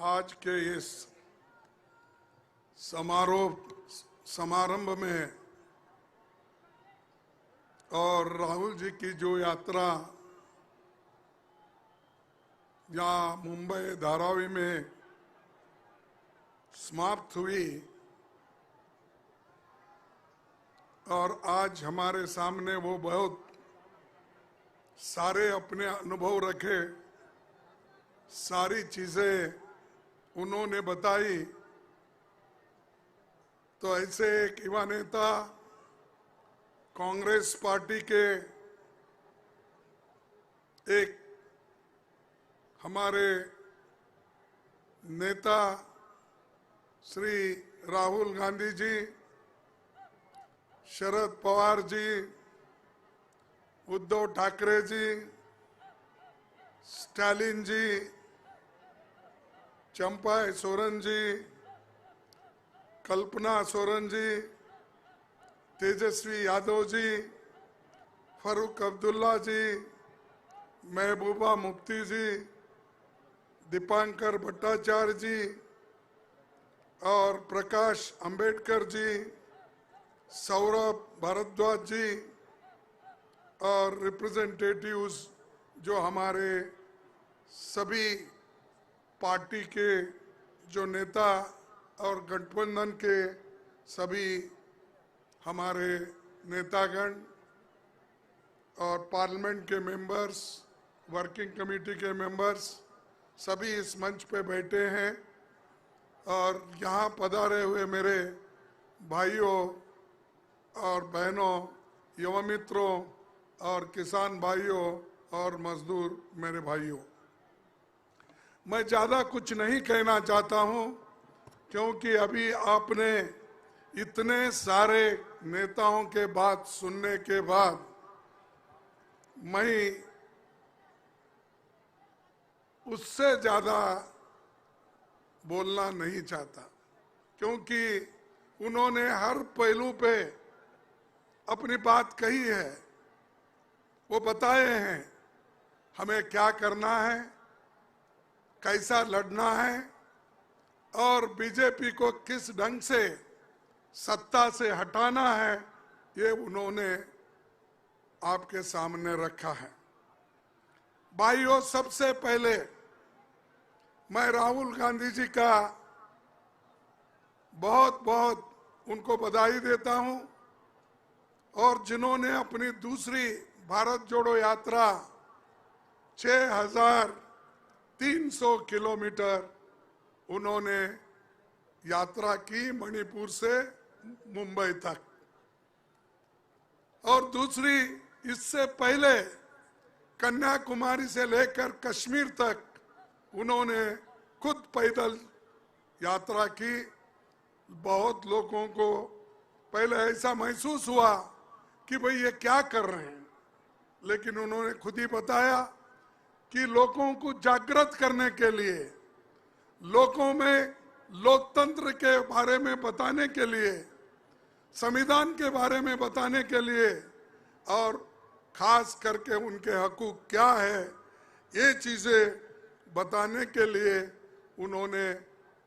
आज के इस समारंभ में और राहुल जी की जो यात्रा यहाँ मुंबई धारावी में समाप्त हुई और आज हमारे सामने वो बहुत सारे अपने अनुभव रखे, सारी चीजें उन्होंने बताई। तो ऐसे एक युवा नेता, कांग्रेस पार्टी के एक हमारे नेता श्री राहुल गांधी जी, शरद पवार जी, उद्धव ठाकरे जी, स्टालिन जी, चंपाई सोरेन जी, कल्पना सोरेन जी, तेजस्वी यादव जी, फारूक अब्दुल्ला जी, महबूबा मुफ्ती जी, दीपांकर भट्टाचार्य जी और प्रकाश अंबेडकर जी, सौरभ भारद्वाज जी और रिप्रेजेंटेटिव्स जो हमारे सभी पार्टी के जो नेता और गठबंधन के सभी हमारे नेतागण और पार्लियामेंट के मेंबर्स, वर्किंग कमेटी के मेंबर्स, सभी इस मंच पे बैठे हैं और यहाँ पधारे हुए मेरे भाइयों और बहनों, युवा मित्रों और किसान भाइयों और मजदूर मेरे भाइयों, मैं ज़्यादा कुछ नहीं कहना चाहता हूँ क्योंकि अभी आपने इतने सारे नेताओं के बात सुनने के बाद मैं उससे ज़्यादा बोलना नहीं चाहता क्योंकि उन्होंने हर पहलू पे अपनी बात कही है। वो बताए हैं हमें क्या करना है, कैसा लड़ना है और बीजेपी को किस ढंग से सत्ता से हटाना है, ये उन्होंने आपके सामने रखा है। भाइयों, सबसे पहले मैं राहुल गांधी जी का बहुत बहुत उनको बधाई देता हूं और जिन्होंने अपनी दूसरी भारत जोड़ो यात्रा 6,300 किलोमीटर उन्होंने यात्रा की मणिपुर से मुंबई तक, और दूसरी इससे पहले कन्याकुमारी से लेकर कश्मीर तक उन्होंने खुद पैदल यात्रा की। बहुत लोगों को पहले ऐसा महसूस हुआ कि भाई ये क्या कर रहे हैं, लेकिन उन्होंने खुद ही बताया कि लोगों को जागृत करने के लिए, लोगों में लोकतंत्र के बारे में बताने के लिए, संविधान के बारे में बताने के लिए और खास करके उनके हकूक क्या है, ये चीजें बताने के लिए उन्होंने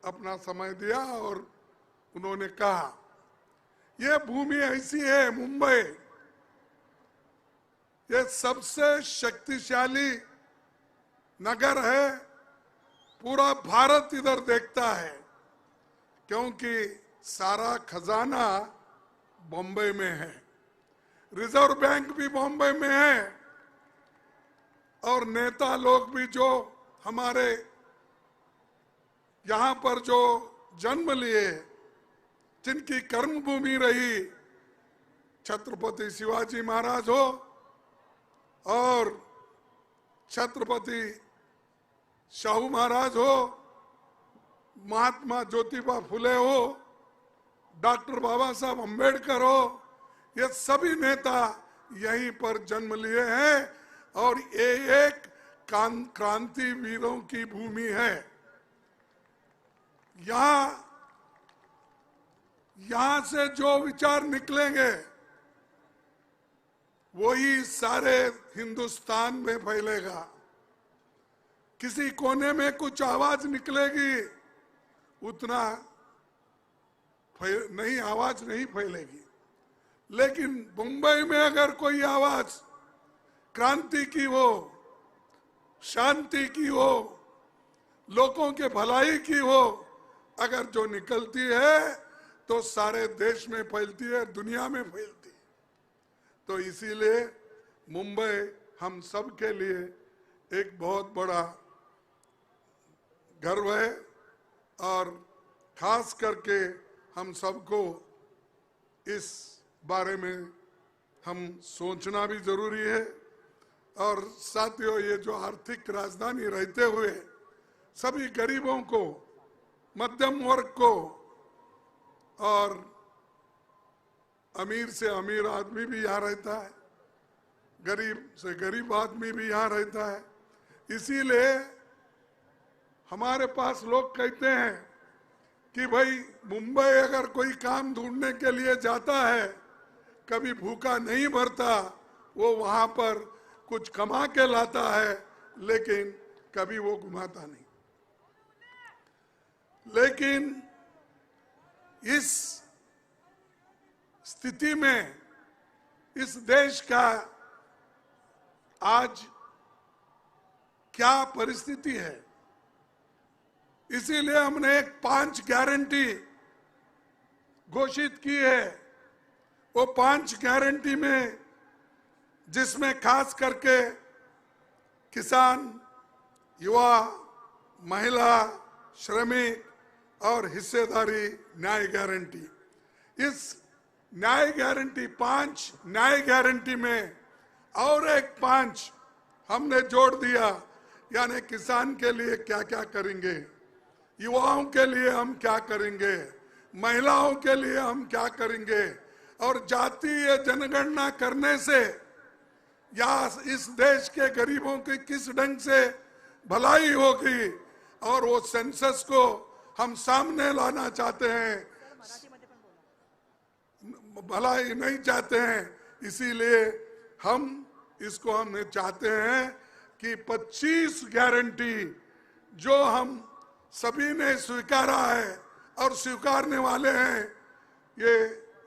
अपना समय दिया और उन्होंने कहा ये भूमि ऐसी है, मुंबई ये सबसे शक्तिशाली नगर है, पूरा भारत इधर देखता है क्योंकि सारा खजाना बॉम्बे में है, रिजर्व बैंक भी बॉम्बे में है और नेता लोग भी जो हमारे यहाँ पर जो जन्म लिए, जिनकी कर्मभूमि रही, छत्रपति शिवाजी महाराज हो और छत्रपति शाहू महाराज हो, महात्मा ज्योतिबा फुले हो, डॉक्टर बाबा साहब अम्बेडकर हो, ये सभी नेता यहीं पर जन्म लिए हैं और ये एक क्रांति वीरों की भूमि है। यहां से जो विचार निकलेंगे वही सारे हिंदुस्तान में फैलेगा किसी कोने में कुछ आवाज निकलेगी, उतना नहीं, आवाज नहीं फैलेगी। लेकिन मुंबई में अगर कोई आवाज क्रांति की हो, शांति की हो, लोगों के भलाई की हो, अगर जो निकलती है तो सारे देश में फैलती है, दुनिया में फैलती है। तो इसीलिए मुंबई हम सब के लिए एक बहुत बड़ा गर्व है और खास करके हम सबको इस बारे में हम सोचना भी जरूरी है। और साथियों, ये जो आर्थिक राजधानी रहते हुए सभी गरीबों को, मध्यम वर्ग को और अमीर से अमीर आदमी भी यहाँ रहता है, गरीब से गरीब आदमी भी यहाँ रहता है। इसीलिए हमारे पास लोग कहते हैं कि भाई मुंबई अगर कोई काम ढूंढने के लिए जाता है, कभी भूखा नहीं मरता, वो वहां पर कुछ कमा के लाता है, लेकिन कभी वो घुमाता नहीं। लेकिन इस स्थिति में इस देश का आज क्या परिस्थिति है, इसीलिए हमने एक 5 गारंटी घोषित की है। वो 5 गारंटी में, जिसमें खास करके किसान, युवा, महिला, श्रमिक और हिस्सेदारी न्याय गारंटी, इस न्याय गारंटी 5 न्याय गारंटी में और एक 5 हमने जोड़ दिया। यानी किसान के लिए क्या क्या करेंगे, युवाओं के लिए हम क्या करेंगे, महिलाओं के लिए हम क्या करेंगे, और जातीय जनगणना करने से या इस देश के गरीबों की किस ढंग से भलाई होगी, और वो सेंसस को हम सामने लाना चाहते हैं, भलाई नहीं चाहते हैं। इसीलिए हम इसको हमें चाहते हैं कि 25 गारंटी जो हम सभी ने स्वीकारा है और स्वीकारने वाले हैं, ये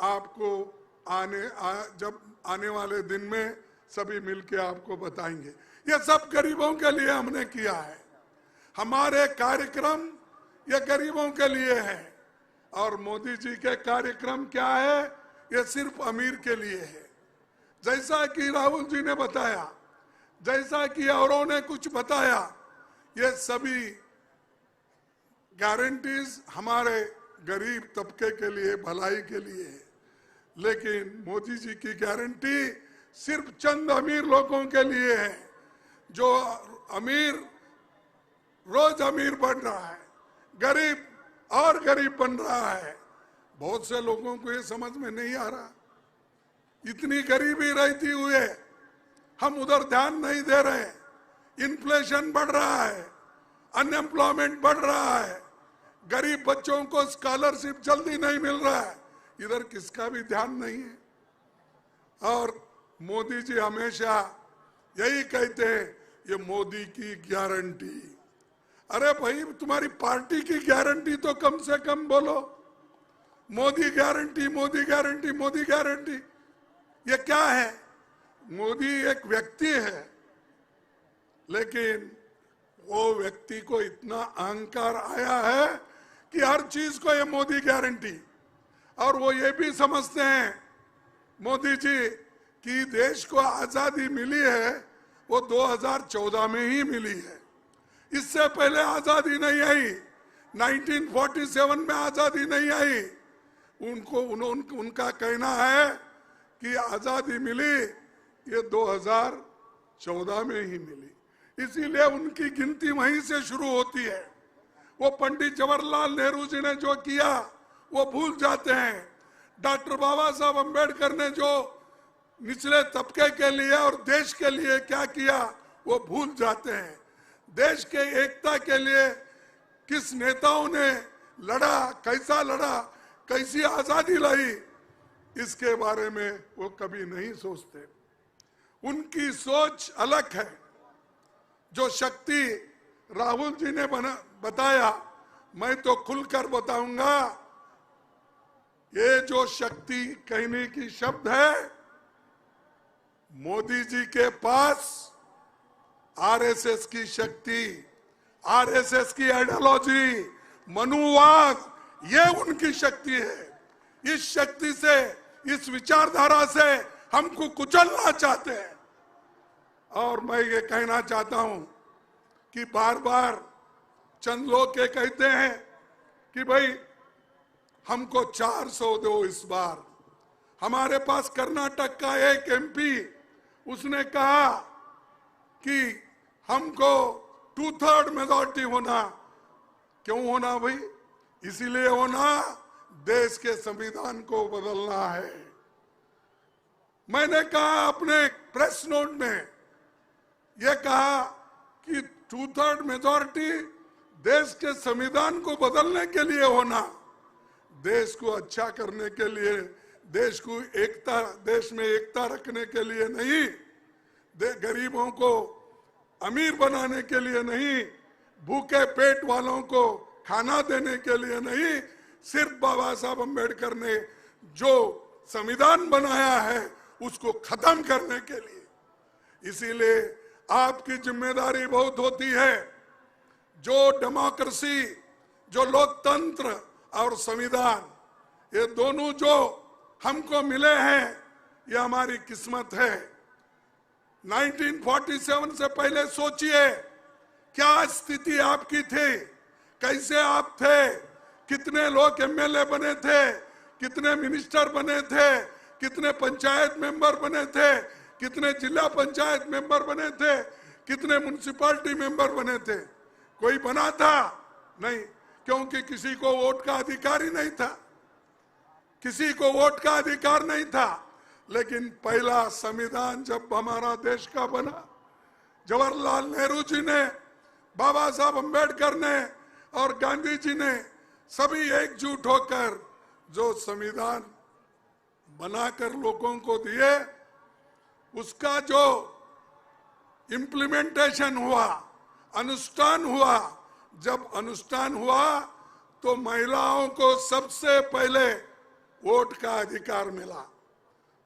आपको जब आने वाले दिन में सभी मिलके आपको बताएंगे। ये सब गरीबों के लिए हमने किया है, हमारे कार्यक्रम ये गरीबों के लिए है। और मोदी जी के कार्यक्रम क्या है, ये सिर्फ अमीर के लिए है। जैसा कि राहुल जी ने बताया, जैसा कि औरों ने कुछ बताया, ये सभी गारंटीज हमारे गरीब तबके के लिए, भलाई के लिए है। लेकिन मोदी जी की गारंटी सिर्फ चंद अमीर लोगों के लिए है। जो अमीर रोज अमीर बन रहा है, गरीब और गरीब बन रहा है। बहुत से लोगों को ये समझ में नहीं आ रहा, इतनी गरीबी रहती हुए हम उधर ध्यान नहीं दे रहे। इन्फ्लेशन बढ़ रहा है, अनएम्प्लॉयमेंट बढ़ रहा है, गरीब बच्चों को स्कॉलरशिप जल्दी नहीं मिल रहा है, इधर किसका भी ध्यान नहीं है। और मोदी जी हमेशा यही कहते हैं, ये मोदी की गारंटी। अरे भाई, तुम्हारी पार्टी की गारंटी तो कम से कम बोलो। Modi guarantee, Modi guarantee, Modi guarantee, ये क्या है? मोदी एक व्यक्ति है, लेकिन वो व्यक्ति को इतना अहंकार आया है कि हर चीज को ये मोदी गारंटी। और वो ये भी समझते हैं मोदी जी कि देश को आजादी मिली है वो 2014 में ही मिली है, इससे पहले आजादी नहीं आई, 1947 में आजादी नहीं आई। उनका कहना है कि आजादी मिली ये 2014 में ही मिली। इसीलिए उनकी गिनती वहीं से शुरू होती है। वो पंडित जवाहरलाल नेहरू जी ने जो किया वो भूल जाते हैं। डॉक्टर बाबा साहब अम्बेडकर ने जो निचले तबके के लिए और देश के लिए क्या किया वो भूल जाते हैं। देश के एकता के लिए किस नेताओं ने लड़ा, कैसा लड़ा, कैसी आजादी लाई, इसके बारे में वो कभी नहीं सोचते। उनकी सोच अलग है। जो शक्ति राहुल जी ने बताया, मैं तो खुलकर बताऊंगा, ये जो शक्ति कहने की शब्द है, मोदी जी के पास आरएसएस की शक्ति, आरएसएस की आइडियोलॉजी, मनुवाद, ये उनकी शक्ति है। इस शक्ति से, इस विचारधारा से हमको कुचलना चाहते हैं। और मैं ये कहना चाहता हूं कि बार बार चंद लोग ये कहते हैं कि भाई हमको 400 दो इस बार। हमारे पास कर्नाटक का एक एमपी, उसने कहा कि हमको 2/3 मेजॉरिटी होना। क्यों होना भाई? इसीलिए होना, देश के संविधान को बदलना है। मैंने कहा अपने प्रेस नोट में, यह कहा कि 2/3 मेजॉरिटी देश के संविधान को बदलने के लिए होना, देश को अच्छा करने के लिए, देश को एकता, देश में एकता रखने के लिए नहीं, गरीबों को अमीर बनाने के लिए नहीं, भूखे पेट वालों को खाना देने के लिए नहीं, सिर्फ बाबा साहब अम्बेडकर ने जो संविधान बनाया है उसको खत्म करने के लिए। इसीलिए आपकी जिम्मेदारी बहुत होती है। जो डेमोक्रेसी, जो लोकतंत्र और संविधान, ये दोनों जो हमको मिले हैं, ये हमारी किस्मत है। 1947 से पहले सोचिए क्या स्थिति आपकी थी, कैसे आप थे, कितने लोग एमएलए बने थे, कितने मिनिस्टर बने थे, कितने पंचायत मेंबर बने थे, कितने जिला पंचायत मेंबर बने थे, कितने म्युनिसिपैलिटी मेंबर बने थे? कोई बना था? नहीं, क्योंकि किसी को वोट का अधिकार ही नहीं था, किसी को वोट का अधिकार नहीं था। लेकिन पहला संविधान जब हमारा देश का बना, जवाहरलाल नेहरू जी ने, बाबा साहब अम्बेडकर ने और गांधी जी ने सभी एकजुट होकर जो संविधान बनाकर लोगों को दिए, उसका जो इम्प्लीमेंटेशन हुआ, अनुष्ठान हुआ, जब अनुष्ठान हुआ तो महिलाओं को सबसे पहले वोट का अधिकार मिला।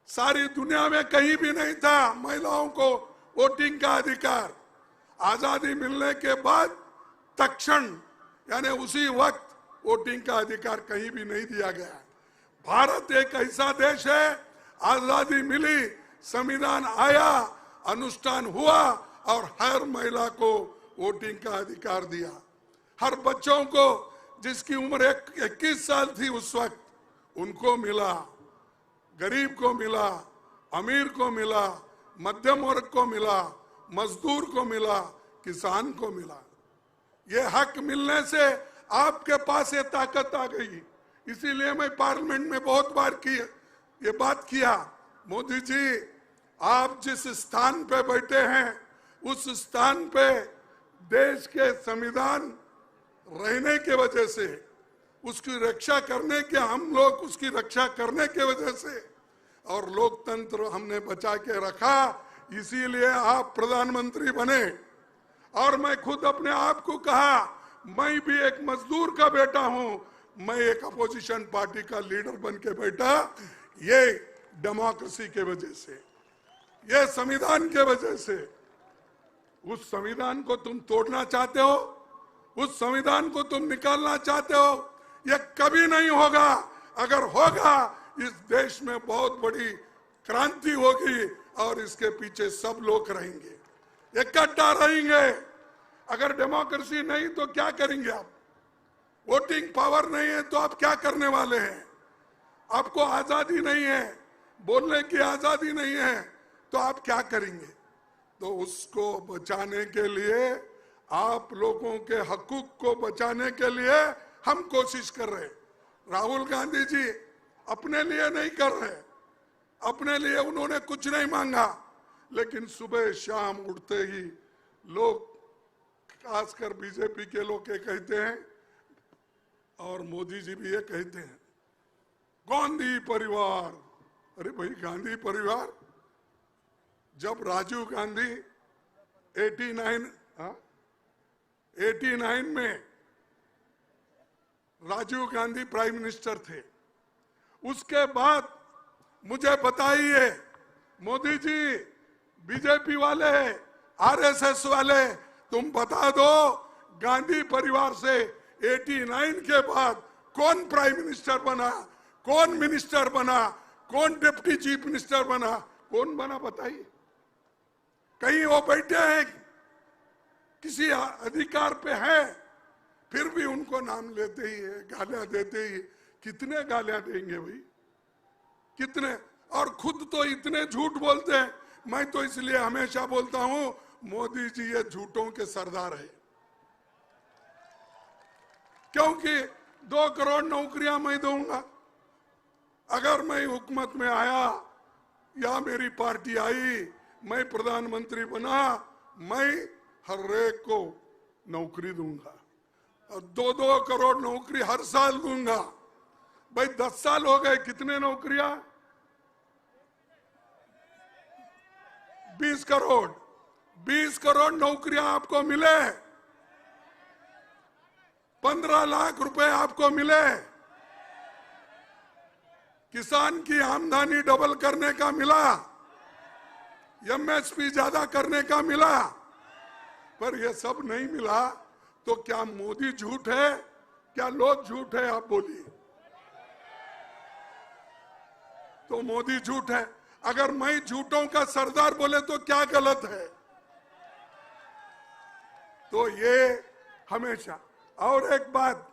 सारी दुनिया में कहीं भी नहीं था महिलाओं को वोटिंग का अधिकार। आजादी मिलने के बाद तत्क्षण, यानी उसी वक्त वोटिंग का अधिकार कहीं भी नहीं दिया गया। भारत एक ऐसा देश है, आजादी मिली, संविधान आया, अनुष्ठान हुआ और हर महिला को वोटिंग का अधिकार दिया। हर बच्चों को, जिसकी उम्र 21 साल थी उस वक्त, उनको मिला, गरीब को मिला, अमीर को मिला, मध्यम वर्ग को मिला, मजदूर को मिला, किसान को मिला। ये हक मिलने से आपके पास ये ताकत आ गई। इसीलिए मैं पार्लियामेंट में बहुत बार ये बात किया, मोदी जी आप जिस स्थान पे बैठे हैं उस स्थान पे देश के संविधान रहने के वजह से, उसकी रक्षा करने के, हम लोग उसकी रक्षा करने के वजह से और लोकतंत्र हमने बचा के रखा, इसीलिए आप प्रधानमंत्री बने। और मैं खुद अपने आप को कहा, मैं भी एक मजदूर का बेटा हूं, मैं एक अपोजिशन पार्टी का लीडर बन के बैठा, ये डेमोक्रेसी के वजह से, ये संविधान के वजह से। उस संविधान को तुम तोड़ना चाहते हो, उस संविधान को तुम निकालना चाहते हो, ये कभी नहीं होगा। अगर होगा, इस देश में बहुत बड़ी क्रांति होगी और इसके पीछे सब लोग रहेंगे, इकट्ठा रहेंगे। अगर डेमोक्रेसी नहीं तो क्या करेंगे आप? वोटिंग पावर नहीं है तो आप क्या करने वाले हैं? आपको आजादी नहीं है, बोलने की आजादी नहीं है, तो आप क्या करेंगे? तो उसको बचाने के लिए, आप लोगों के हकूक को बचाने के लिए हम कोशिश कर रहे हैं। राहुल गांधी जी अपने लिए नहीं कर रहे, अपने लिए उन्होंने कुछ नहीं मांगा, लेकिन सुबह शाम उठते ही लोग, खासकर बीजेपी के लोग ये कहते हैं और मोदी जी भी ये कहते हैं, गांधी परिवार। अरे भाई, गांधी परिवार, जब राजीव गांधी 89 89 में राजीव गांधी प्राइम मिनिस्टर थे। उसके बाद मुझे बताइए, मोदी जी, बीजेपी वाले, आरएसएस वाले, तुम बता दो गांधी परिवार से 89 के बाद कौन प्राइम मिनिस्टर बना, कौन मिनिस्टर बना, कौन डिप्टी चीफ मिनिस्टर बना, कौन बना बताइए। कहीं वो बैठे हैं, किसी अधिकार पे है, फिर भी उनको नाम लेते ही है, गालियां देते ही। कितने गालियां देंगे भाई, कितने? और खुद तो इतने झूठ बोलते हैं। मैं तो इसलिए हमेशा बोलता हूं, मोदी जी ये झूठों के सरदार है। क्योंकि 2 करोड़ नौकरियां मैं दूंगा, अगर मैं हुकूमत में आया या मेरी पार्टी आई, मैं प्रधानमंत्री बना, मैं हर एक को नौकरी दूंगा और 2-2 करोड़ नौकरी हर साल दूंगा। भाई 10 साल हो गए, कितने नौकरियां? 20 करोड़। 20 करोड़ नौकरियां आपको मिले, 15 लाख रुपए आपको मिले, किसान की आमदनी डबल करने का मिला, एमएसपी ज्यादा करने का मिला। पर ये सब नहीं मिला तो क्या मोदी झूठ है, क्या लोग झूठ है? आप बोलिए। तो मोदी झूठ है। अगर मैं झूठों का सरदार बोले तो क्या गलत है? तो ये हमेशा। और एक बात,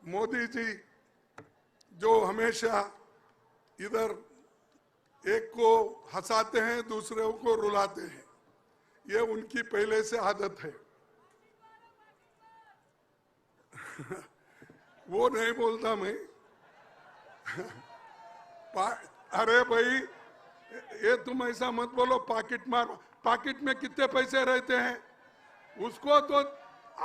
मोदी जी जो हमेशा इधर एक को हंसाते हैं, दूसरे को रुलाते हैं, ये उनकी पहले से आदत है। वो नहीं बोलता मैं। अरे भाई, ये तुम ऐसा मत बोलो, पॉकेट मार। पॉकेट में कितने पैसे रहते हैं? उसको तो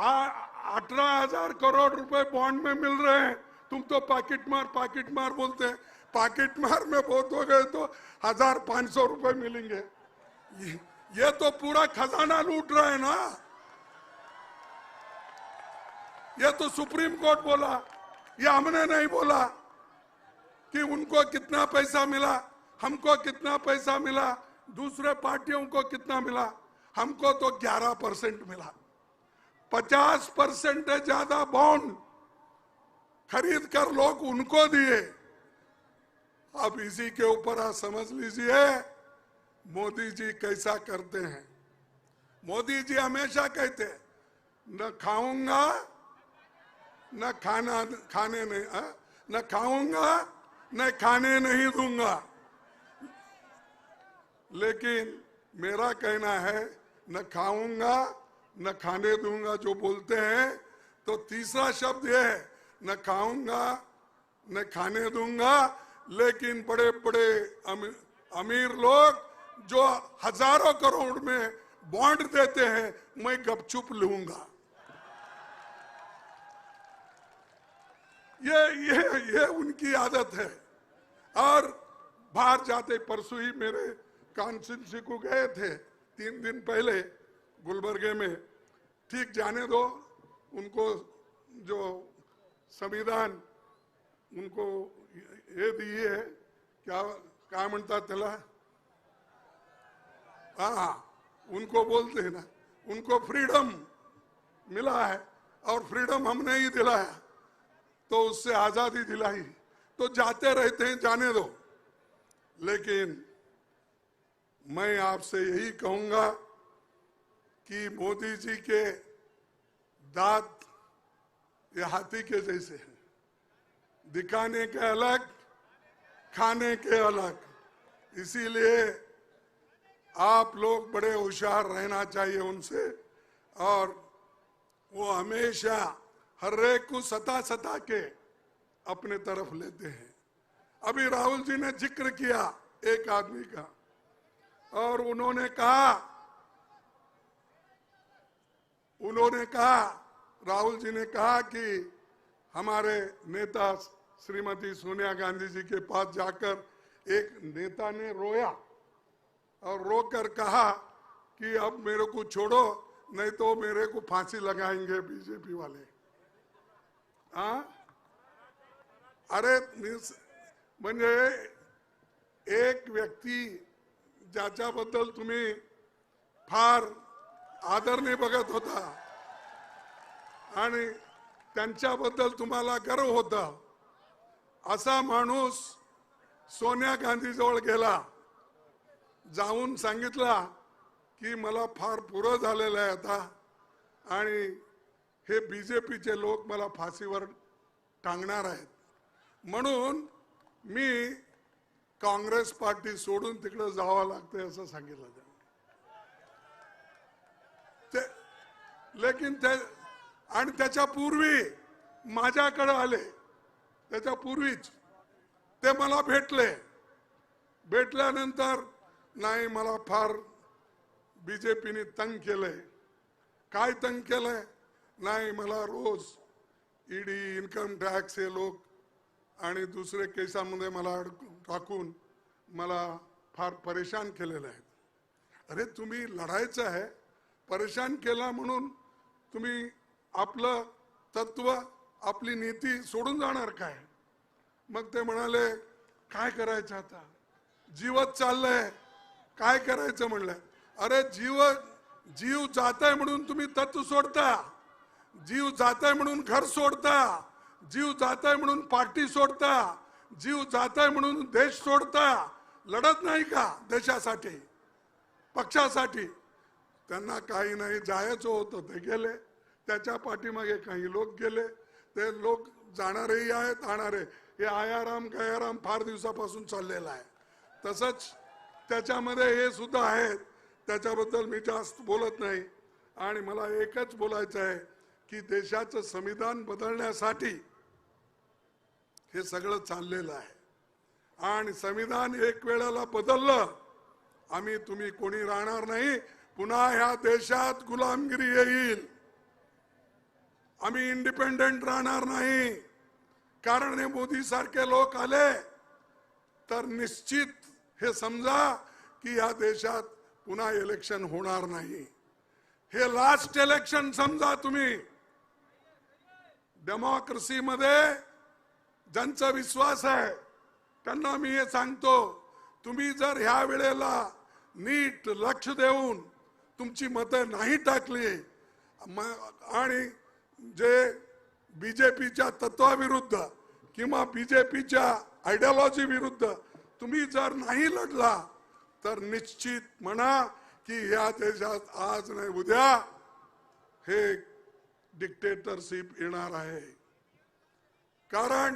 18,000 करोड़ रुपए बॉन्ड में मिल रहे हैं, तुम तो पॉकेट मार बोलते हैं। पॉकेट मार में बहुत हो गए तो 1,500 रुपए मिलेंगे। ये तो पूरा खजाना लूट रहा है ना। ये तो सुप्रीम कोर्ट बोला, ये हमने नहीं बोला कि उनको कितना पैसा मिला, हमको कितना पैसा मिला, दूसरे पार्टियों को कितना मिला। हमको तो 11% मिला। 50% ज्यादा बॉन्ड खरीद कर लोग उनको दिए। अब इसी के ऊपर आप समझ लीजिए मोदी जी कैसा करते हैं। मोदी जी हमेशा कहते हैं, न खाऊंगा न खाने नहीं, न खाऊंगा न खाने नहीं दूंगा। लेकिन मेरा कहना है, न खाऊंगा न खाने दूंगा जो बोलते हैं, तो तीसरा शब्द यह है, न खाऊंगा न खाने दूंगा। लेकिन बड़े बड़े अमीर लोग जो हजारों करोड़ में बॉन्ड देते हैं, मैं गपचुप लूंगा। ये उनकी आदत है। और बाहर जाते, परसों ही मेरे कॉन्स्टिट्यूंसी को गए थे, 3 दिन पहले गुलबर्गे में। ठीक, जाने दो, उनको जो संविधान उनको ये दिए है, क्या म्हणता त्याला, हाँ, उनको बोलते हैं ना, उनको फ्रीडम मिला है और फ्रीडम हमने ही दिलाया, तो उससे आजादी दिलाई। तो जाते रहते हैं, जाने दो। लेकिन मैं आपसे यही कहूंगा कि मोदी जी के दांत ये हाथी के जैसे हैं, दिखाने के अलग, खाने के अलग। इसीलिए आप लोग बड़े होशियार रहना चाहिए उनसे। और वो हमेशा हर एक को सता के अपने तरफ लेते हैं। अभी राहुल जी ने जिक्र किया एक आदमी का, और उन्होंने कहा, राहुल जी ने कहा कि हमारे नेता श्रीमती सोनिया गांधी जी के पास जाकर एक नेता ने रोया और रोकर कहा कि अब मेरे को छोड़ो, नहीं तो मेरे को फांसी लगाएंगे बीजेपी वाले। हाँ, अरे म्हणजे एक व्यक्ती ज्याच्याबद्दल तुम्ही फार आदरने बघत होता आणि त्यांच्याबद्दल तुम्हाला गर्व होता, असा माणूस सोनिया गांधी जवळ गेला, जाऊन सांगितला की मला फार पुरं झालेलं आहे आता आणि हे बीजेपीचे लोक मला फाशीवर टांगणार आहेत, म्हणून मी काँग्रेस पार्टी सोडून तिकडे जावं लागते असं सांगितलं ते। लेकिन ते आणि त्याच्या पूर्वी माझ्याकडे आले, त्याच्या पूर्वीच ते मला भेटले, भेटल्यानंतर नाही मला फार बीजेपीने तंग केलंय। काय तंग केलंय? नाही मला रोज ईडी, इन्कम टॅक्स हे लोक आणि दुसरे केसामध्ये मला टाकून मला फार परेशान केलेलं आहे। अरे तुम्ही लढायचं आहे, परेशान केला म्हणून तुम्ही आपलं तत्व, आपली नीती सोडून जाणार काय? मग ते म्हणाले काय करायचं आता, जीवच चाललंय, काय करायचं म्हणलं। अरे जीव जाताय म्हणून तुम्ही तत्व सोडता, जीव जाताय म्हणून घर सोडता, जीव जाताय म्हणून पार्टी सोडता, जीव जाताय म्हणून देश सोडता। लढत नाही का देशासाठी, पक्षासाठी? त्यांना काही नाही, जायचं होतं ते गेले, त्याच्या पाठीमागे काही लोक गेले, ते लोक जाणारेही आहेत, आणणारे। हे आयाराम गयाराम फार दिवसापासून चाललेला आहे, तसंच त्याच्यामध्ये हे सुद्धा आहेत, त्याच्याबद्दल मी जास्त बोलत नाही। आणि मला एकच बोलायचं आहे की देशाचं संविधान बदलण्यासाठी हे सगळं चाललेलं आहे आणि संविधान एक वेळेला बदललं, आम्ही तुम्ही कोणी राहणार नाही, पुन्हा ह्या देशात गुलामगिरी येईल, आम्ही इंडिपेंडेंट राहणार नाही। कारण हे मोदी सारखे लोक आले तर निश्चित हे समजा की या देशात पुन्हा इलेक्शन होणार नाही। हे लास्ट इलेक्शन समजा तुम्ही। डेमोक्रेसी मध्ये ज्यांचा विश्वास आहे त्यांना मी हे सांगतो, तुम्ही जर ह्या वेळेला नीट लक्ष देऊन तुमची मतं नाही टाकली आणि जे बीजेपीच्या तत्वाविरुद्ध किंवा बीजेपीच्या आयडियोलॉजी विरुद्ध तुम्ही जर नाही लढला तर निश्चित म्हणा की या देशात आज नाही उद्या हे डिक्टेटरशिप येणार आहे। कारण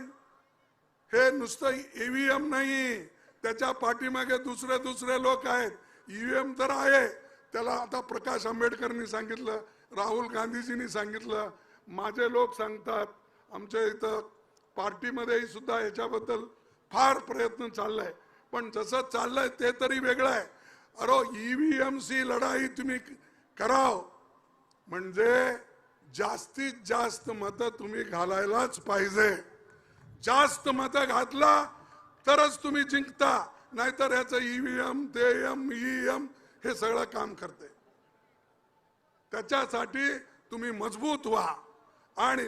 हे नुसतं ईव्हीएम नाही, त्याच्या पाठीमागे दुसरे लोक आहेत। ईव्हीएम तर आहे, त्याला आता प्रकाश आंबेडकरनी सांगितलं, राहुल गांधीजींनी सांगितलं, माझे लोक सांगतात, आमच्या इथं पार्टीमध्ये सुद्धा याच्याबद्दल फार प्रयत्न चाललाय, पण जसं चाललंय ते तरी वेगळं आहे। अरे ईव्हीएम ची लढाई तुम्ही कराव म्हणजे जास्तीत जास्त मतं तुम्ही घालायलाच पाहिजे। जास्त मतं घातला तरच तुम्ही जिंकता, नाहीतर याचं ईव्हीएम ते ईएम हे सगळं काम करते। त्याच्यासाठी तुम्ही मजबूत व्हा। आणि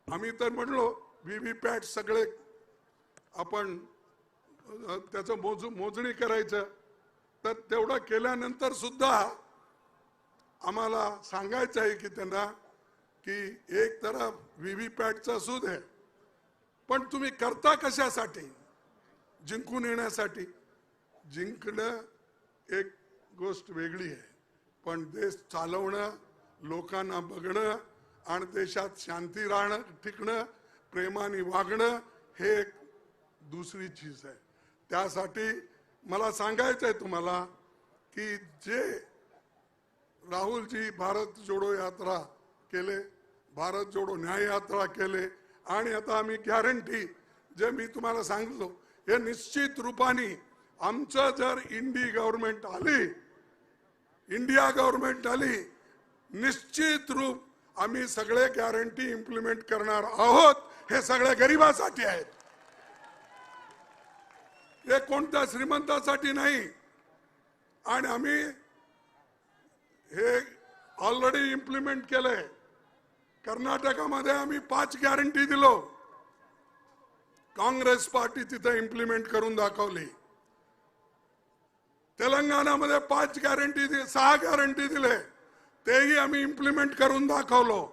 आम्ही तर म्हणलो व्हीव्हीपॅट सगळे आपण त्याचं मोजणी करायचं, तर तेवढं केल्यानंतर सुद्धा आम्हाला सांगायचं आहे की त्यांना की एक तरफ व्हीव्हीपॅटचं असू दे, पण तुम्ही करता कशासाठी? जिंकून येण्यासाठी। जिंकणं एक गोष्ट वेगळी आहे, पण देश चालवणं, लोकांना बघणं आणि देशात शांती राहणं, टिकणं, प्रेमाने वागणं हे एक दुसरी चीज आहे। त्यासाठी मला सांगायचं आहे तुम्हाला की जे राहुलजी भारत जोडो यात्रा केले, भारत जोडो न्याय यात्रा केले, आणि आता आम्ही गॅरंटी जे मी तुम्हाला सांगितलं हे निश्चित रूपाने आमचं जर गव्हर्नमेंट आली, इंडिया गव्हर्नमेंट आली, निश्चित रूप आम्ही सगळे गॅरंटी इम्प्लिमेंट करणार आहोत। हे सगळे गरिबासाठी आहेत, हे कोणत्या श्रीमंतासाठी नाही। आणि आम्ही हे ऑलरेडी इम्प्लिमेंट केलंय. कर्नाटकामध्ये आम्ही 5 गॅरंटी दिलो, काँग्रेस पार्टी तिथे इम्प्लिमेंट करून दाखवली. तेलंगणामध्ये 5 गॅरंटी 6 गॅरंटी दिले, तेही आम्ही इम्प्लिमेंट करून दाखवलो.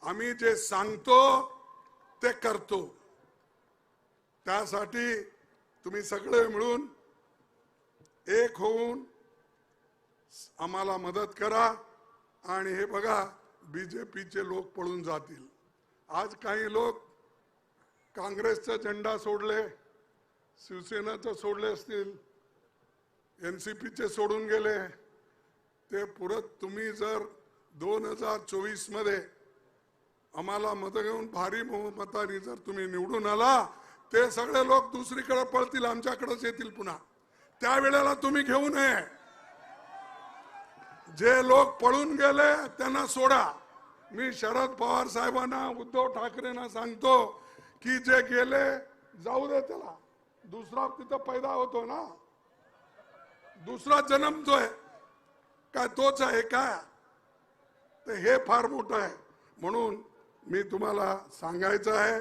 आम्ही जे सांगतो ते करतो. त्यासाठी तुम्ही सगळे मिळून एक होऊन आम्हाला मदत करा. आणि हे बघा, बीजेपीचे लोक पळून जातील. आज काही लोक काँग्रेसचा झेंडा सोडले, शिवसेनेचं सोडले असतील, एनसीपीचे सोडून गेले. ते पुरत तुम्ही जर 2024 मध्ये आम्हाला मत घेऊन भारी बहुमताने जर तुम्ही निवडून आला, ते सगळे लोक दुसरीकडे पळतील, आमच्याकडेच येतील पुन्हा. त्यावेळेला तुम्ही घेऊ नये. जे लोक पळून गेले त्यांना सोडा. मी शरद पवार साहेबांना, उद्धव ठाकरेंना सांगतो की जे गेले जाऊ दे, त्याला दुसरा तिथं पैदा होतो ना, दुसरा जन्मतोय काय, तोच आहे काय? तर हे फार मोठं आहे. म्हणून मी तुम्हाला सांगायचं आहे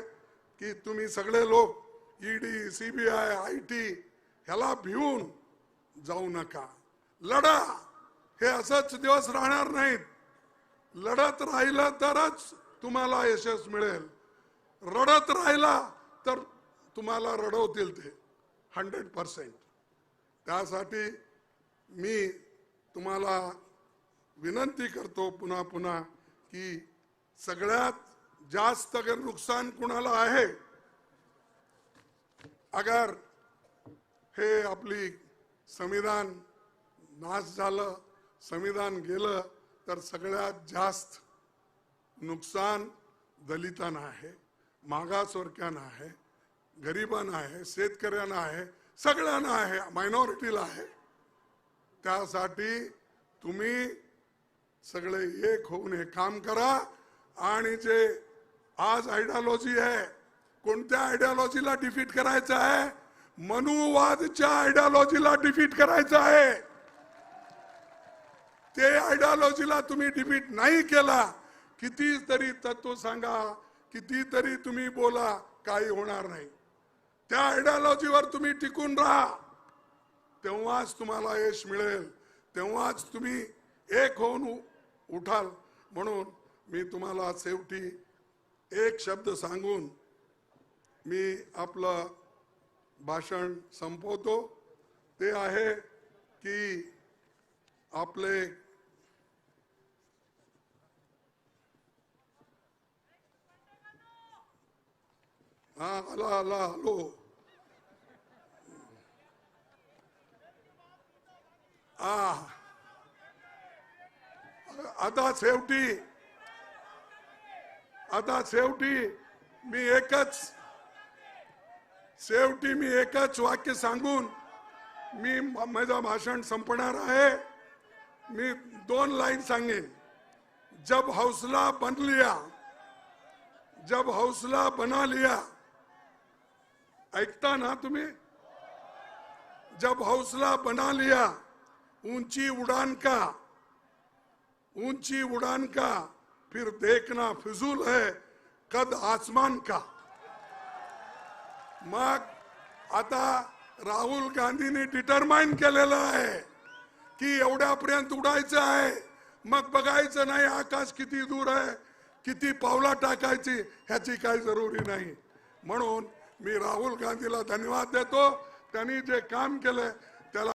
की तुम्ही सगळे लोक ईडी, सीबीआय, आयटी ह्याला भिवून जाऊ नका. लढा. हे असंच दिवस राहणार नाहीत. लढत राहिलं तरच तुम्हाला यश मिळेल. रडत राहिला तर तुम्हाला रडवतील ते 100%. त्यासाठी मी तुम्हाला विनंती करतो पुन्हा पुन्हा की सगळ्यात जास्त अगर नुकसान कुणाला आहे, अगर हे आपली संविधान नाश झालं, संविधान गेलं, तर सगळ्यात जास्त नुकसान दलितांना आहे, मागासवर्गीयांना आहे, गरिबांना आहे, शेतकऱ्यांना आहे, सगळ्यांना आहे, मायनॉरिटीला आहे. त्यासाठी तुम्ही सगळे एक होऊन हे काम करा. आणि जे आज आयडियोलॉजी आहे, कोणत्या आयडियोलॉजीला डिफीट करायचं आहे? मनुवादच्या आयडियोलॉजीला डिफीट करायचं आहे. ते आयडियोलॉजीला तुम्ही डिफीट नाही केला, कितीतरी तत्व सांगा, कितीतरी तुम्ही बोला, काही होणार नाही. त्या आयडियोलॉजीवर तुम्ही टिकून राहा. तेव्हाच तुम्हाला यश मिळेल, तेव्हाच तुम्ही एक होऊन उठाल. म्हणून मी तुम्हाला शेवटी एक शब्द सांगून मी आपलं भाषण संपवतो. ते आहे की आपले हॅलो आता शेवटी मी एकच वाक्य सांगून मी माझं भाषण संपणार आहे. मी 2 लाइन सांगेन. जब हौसला बना लिया, ऐकता ना तुम्ही? जब हौसला बना लिया, ऊंची उड़ान का फिर देखना फिजूल है कद आसमान का. मग आता राहुल गांधींनी डिटरमाइन केलेलं आहे की एवढ्यापर्यंत उडायचं आहे. मग बघायचं नाही आकाश किती दूर आहे, किती पावला टाकायची, ह्याची काही जरुरी नाही. म्हणून मी राहुल गांधीला धन्यवाद देतो. त्यांनी जे काम केलं त्याला